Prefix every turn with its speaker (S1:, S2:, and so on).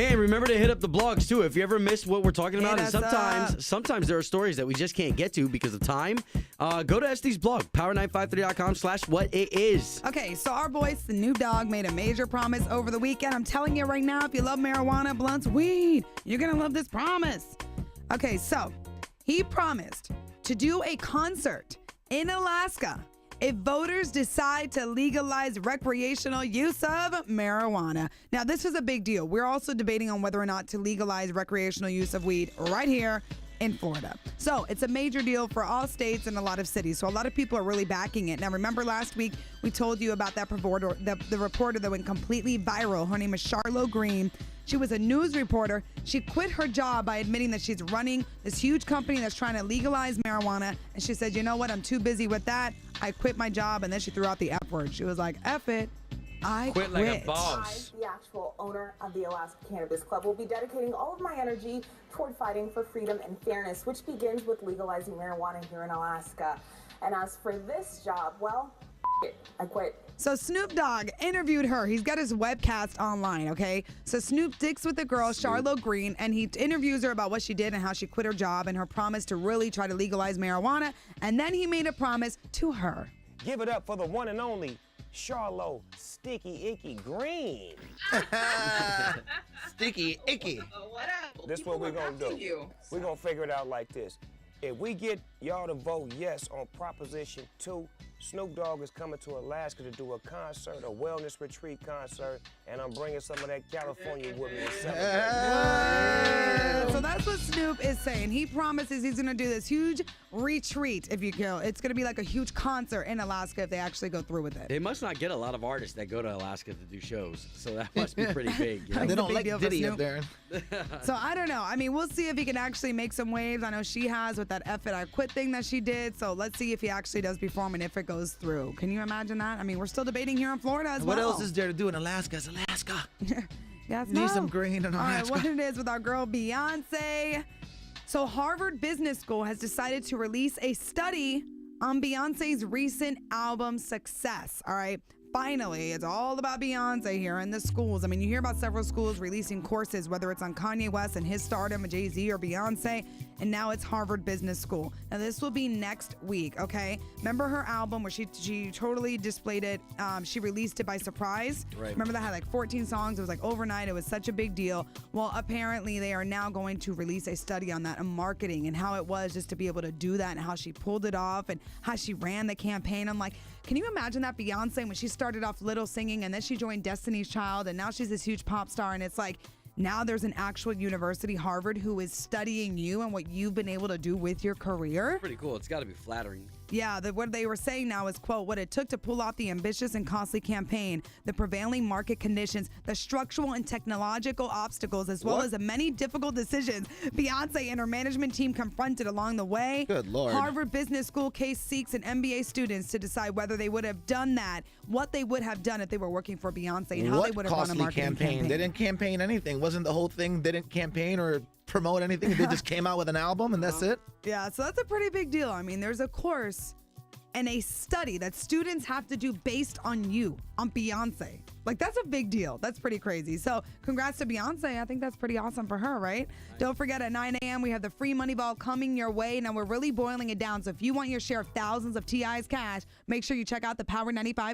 S1: Hey, and remember to hit up the blogs too. If you ever missed what we're talking about,
S2: Hit
S1: and
S2: us up.
S1: sometimes there are stories that we just can't get to because of time. Go to SD's blog, power953.com/whatitis.
S2: Okay, so our boy Snoop Dogg made a major promise over the weekend. I'm telling you right now, if you love marijuana, blunts, weed, you're going to love this promise. Okay, so he promised to do a concert in Alaska if voters decide to legalize recreational use of marijuana. Now, this is a big deal. We're also debating on whether or not to legalize recreational use of weed right here in Florida. So it's a major deal for all states and a lot of cities. So a lot of people are really backing it. Now, remember last week we told you about that reporter, the reporter that went completely viral. Her name is Charlotte Green. She was a news reporter. She quit her job by admitting that she's running this huge company that's trying to legalize marijuana. And she said, you know what? I'm too busy with that. I quit my job. And then she threw out the F word. She was like, F it. I quit.
S1: Like a boss.
S3: I, the actual owner of the Alaska Cannabis Club, will be dedicating all of my energy toward fighting for freedom and fairness, which begins with legalizing marijuana here in Alaska. And as for this job, well, I quit.
S2: So Snoop Dogg interviewed her. He's got his webcast online, okay? So Snoop dicks with the girl, Charlotte Green, and he interviews her about what she did and how she quit her job and her promise to really try to legalize marijuana. And then he made a promise to her.
S4: Give it up for the one and only Charlotte Sticky Icky Green.
S5: Sticky Icky.
S6: What up?
S4: This is what we're going to do. We're going to figure it out like this. If we get y'all to vote yes on Proposition 2, Snoop Dogg is coming to Alaska to do a concert, a wellness retreat concert, and I'm bringing some of that California with me to celebrate.
S2: So that's what Snoop is saying. He promises he's going to do this huge retreat, if you will. It's going to be like a huge concert in Alaska if they actually go through with it.
S1: They must not get a lot of artists that go to Alaska to do shows, so that must be pretty big. You know?
S5: They don't like
S2: deal for
S5: Diddy
S2: Snoop.
S5: up there.
S2: So I don't know. I mean, we'll see if he can actually make some waves. I know she has with that F it, I quit thing that she did. So let's see if he actually does perform and if it goes through. Can you imagine that? I mean, we're still debating here in Florida as well.
S5: What else is there to do in Alaska? It's Alaska.
S2: Yes,
S5: Need some green in
S2: All right,
S5: Alaska.
S2: what it is with our girl Beyonce. So Harvard Business School has decided to release a study on Beyonce's recent album success. All right. Finally, it's all about Beyonce here in the schools. I mean, you hear about several schools releasing courses, whether it's on Kanye West and his stardom, Jay-Z or Beyonce, and now it's Harvard Business School. Now, this will be next week, okay? Remember her album where she totally displayed it? She released it by surprise.
S1: Right.
S2: Remember that had like 14 songs. It was like overnight. It was such a big deal. Well, apparently they are now going to release a study on that and marketing and how it was just to be able to do that and how she pulled it off and how she ran the campaign. I'm like, can you imagine that Beyonce when she started off little singing and then she joined Destiny's Child and now she's this huge pop star and it's like now there's an actual university, Harvard, who is studying you and what you've been able to do with your career.
S1: Pretty cool. It's got to be flattering.
S2: Yeah, what they were saying now is, quote, what it took to pull off the ambitious and costly campaign, the prevailing market conditions, the structural and technological obstacles, as well as the many difficult decisions Beyonce and her management team confronted along the way.
S5: Good Lord.
S2: Harvard Business School case seeks an MBA students to decide whether they would have done that, what they would have done if they were working for Beyonce, and how they would have run a marketing campaign.
S5: They didn't campaign anything. Wasn't the whole thing they didn't campaign or promote anything? They just came out with an album and that's it?
S2: Yeah, so that's a pretty big deal. I mean, there's a course and a study that students have to do based on you, on Beyonce. Like, that's a big deal. That's pretty crazy. So congrats to Beyonce. I think that's pretty awesome for her, right? Nice. Don't forget, at 9 a.m., we have the free money ball coming your way. Now, we're really boiling it down. So if you want your share of thousands of TI's cash, make sure you check out the Power 95